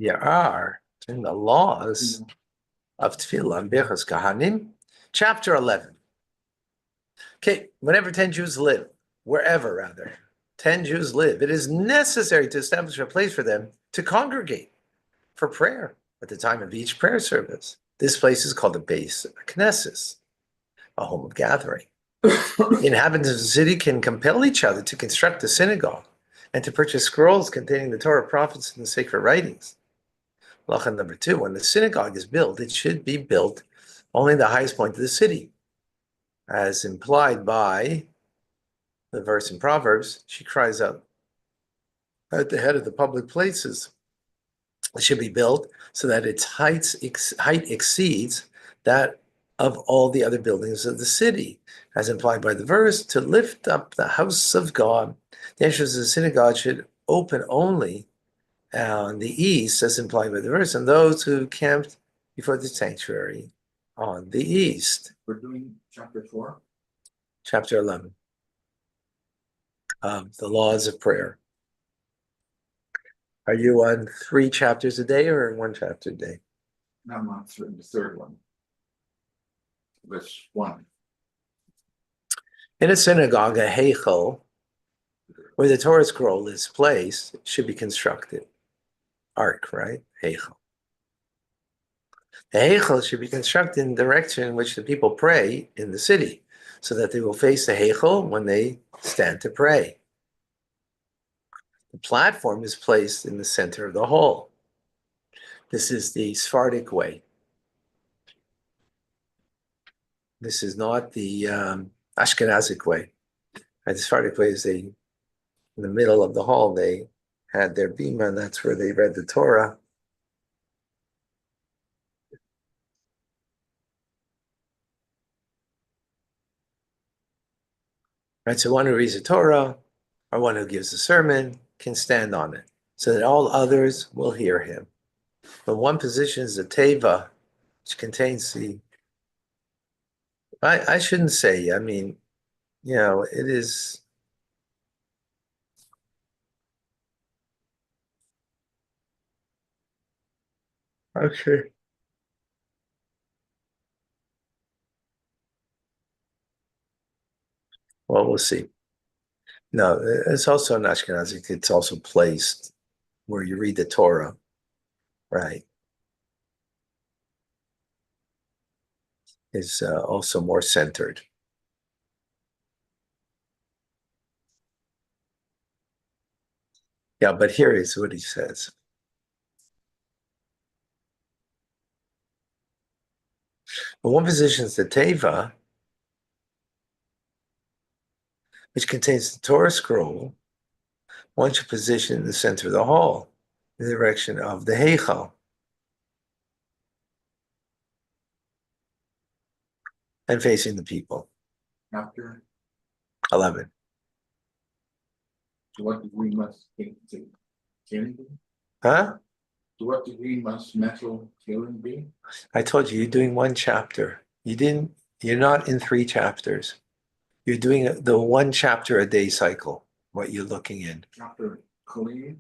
Yaar, in the laws of Tefillah and Birchas Kahanim, chapter 11. Okay, whenever 10 Jews live, wherever rather, 10 Jews live, it is necessary to establish a place for them to congregate for prayer at the time of each prayer service. This place is called a base Knesset, a home of gathering. The inhabitants of the city can compel each other to construct a synagogue and to purchase scrolls containing the Torah, prophets, and the sacred writings. Halacha number 2, when the synagogue is built, it should be built only in the highest point of the city, as implied by the verse in Proverbs. She cries out at the head of the public places. It should be built so that its height exceeds that of all the other buildings of the city, as implied by the verse, to lift up the house of God. The entrance of the synagogue should open only on the east, as implied by the verse, and those who camped before the sanctuary on the east. We're doing chapter 4? Chapter 11. The laws of prayer. Are you on 3 chapters a day or 1 chapter a day? No, I'm on the third one. Verse 1. In a synagogue, a heichal, where the Torah scroll is placed, should be constructed. Ark, right? Heichal. The heichal should be constructed in the direction in which the people pray in the city, so that they will face the heichal when they stand to pray. The platform is placed in the center of the hall. This is the Sephardic way. This is not the Ashkenazic way. The Sephardic way is in the middle of the hall, they had their bima, and that's where they read the Torah. Right, so one who reads the Torah or one who gives a sermon can stand on it, so that all others will hear him. But one position is the teva, which contains the. I shouldn't say. I mean, it is. Okay. Well, we'll see. No, it's also an Ashkenazi. It's also placed where you read the Torah, right? Is also more centered. Yeah, but here is what he says. But one position is the teva, which contains the Torah scroll. One should position in the center of the hall, in the direction of the heichal, and facing the people. Chapter 11. To what degree must killing be? Huh? To what degree must mental killing be? I told you, you're doing 1 chapter. You're not in 3 chapters. You're doing the 1 chapter a day cycle, what you're looking in. Chapter Korean?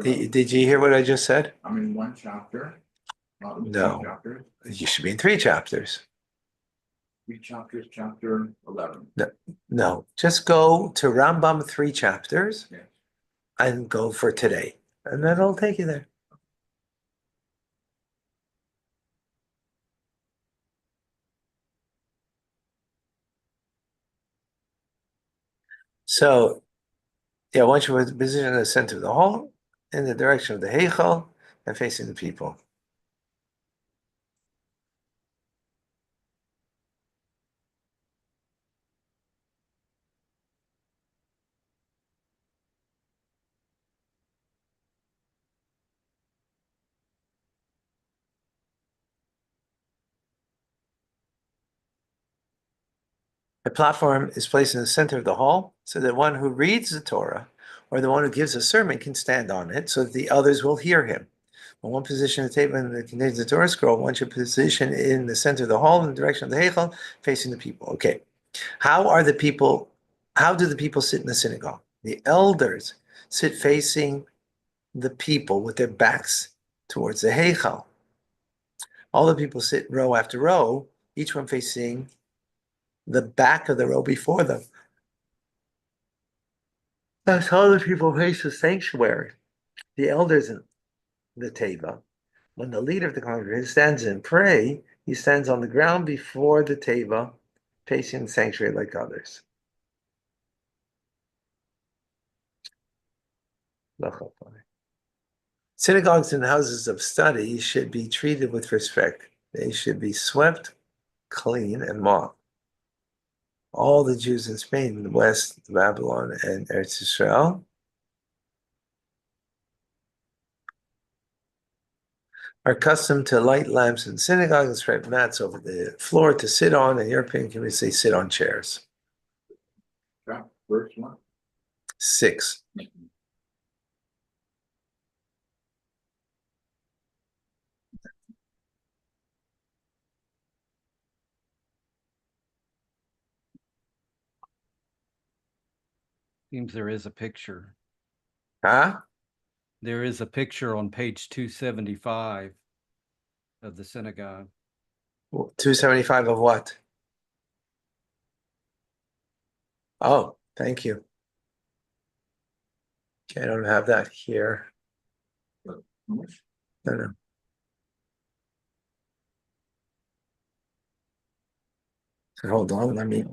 Did you hear what I just said? I'm in 1 chapter. No. 3 chapters. You should be in 3 chapters. 3 chapters, chapter 11. No, just go to Rambam 3 chapters, Yes. and go for today. And then it'll take you there. So, once you're positioned in the center of the hall, in the direction of the heichal, and facing the people. A platform is placed in the center of the hall so that one who reads the Torah or the one who gives a sermon can stand on it so that the others will hear him. When one position the table that contains the Torah scroll, one should position in the center of the hall in the direction of the heichal, facing the people. Okay. How do the people sit in the synagogue? The elders sit facing the people with their backs towards the Heichal. All the people sit row after row, each one facing the back of the row before them. That's how the people face the sanctuary. The elders in the teva. When the leader of the congregation stands and pray, he stands on the ground before the teva, facing the sanctuary like others. Synagogues and houses of study should be treated with respect. They should be swept, clean, and mopped. All the Jews in Spain, the West, Babylon, and Eretz Israel are accustomed to light lamps in synagogues and spread mats over the floor to sit on, and European communities they sit on chairs. Verse 1. 6. Seems there is a picture. Huh? There is a picture on page 275 of the synagogue. 275 of what? Oh, thank you. Okay, I don't have that here. No. So hold on, let me.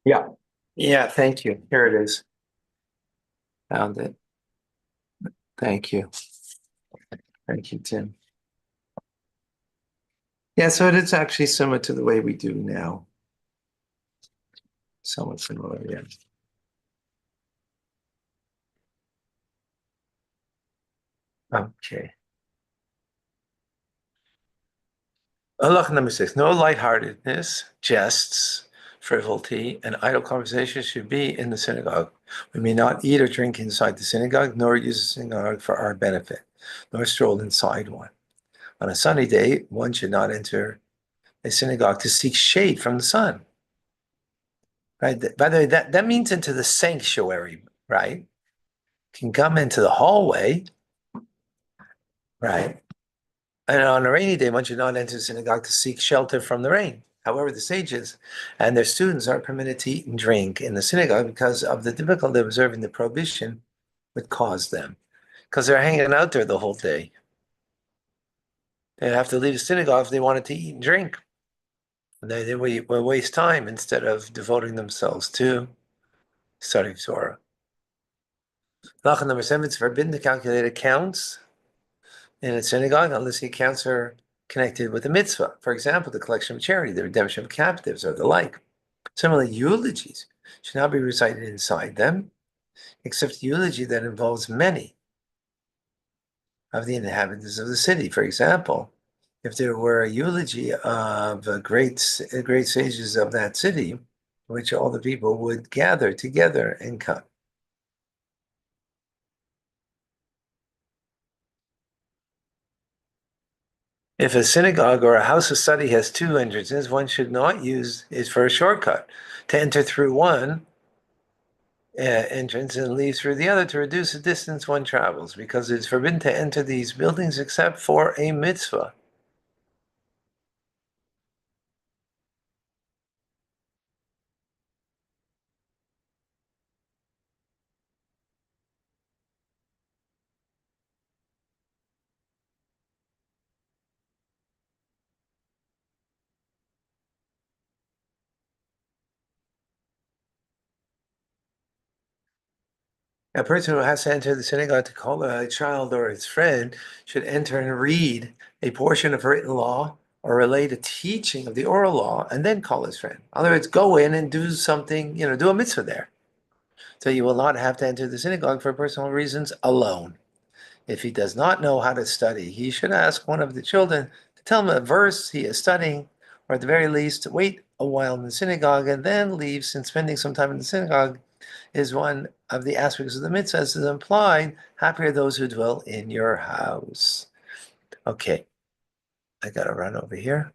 Yeah. Yeah, thank you. Here it is. Found it. Thank you. Thank you, Tim. Yeah, so it is actually similar to the way we do now. Somewhat similar, yeah. Okay. Halakha number 6. No lightheartedness, jests, frivolity, and idle conversation should be in the synagogue. We may not eat or drink inside the synagogue, nor use the synagogue for our benefit, nor stroll inside one. On a sunny day, one should not enter a synagogue to seek shade from the sun. Right? By the way, that means into the sanctuary, right? Can come into the hallway, right? And on a rainy day, one should not enter the synagogue to seek shelter from the rain. However, the sages and their students are permitted to eat and drink in the synagogue because of the difficulty of observing the prohibition that caused them. Because they're hanging out there the whole day. They'd have to leave the synagogue if they wanted to eat and drink. And they would waste time instead of devoting themselves to studying Torah. Halacha number 7, it's forbidden to calculate accounts in a synagogue unless the accounts are connected with a mitzvah. For example, the collection of charity, the redemption of captives, or the like. Similarly, eulogies should not be recited inside them, except eulogy that involves many of the inhabitants of the city. For example, if there were a eulogy of great sages of that city, which all the people would gather together and come. If a synagogue or a house of study has 2 entrances, one should not use it for a shortcut to enter through one entrance and leave through the other to reduce the distance one travels, because it's forbidden to enter these buildings except for a mitzvah. A person who has to enter the synagogue to call a child or his friend should enter and read a portion of written law or relate a teaching of the oral law and then call his friend. In other words, go in and do something, do a mitzvah there. So you will not have to enter the synagogue for personal reasons alone. If he does not know how to study, he should ask one of the children to tell him a verse he is studying, or at the very least, wait a while in the synagogue and then leave, since spending some time in the synagogue is one of the aspects of the mitzvah, as is implied. Happy are those who dwell in your house. Okay, I gotta run over here.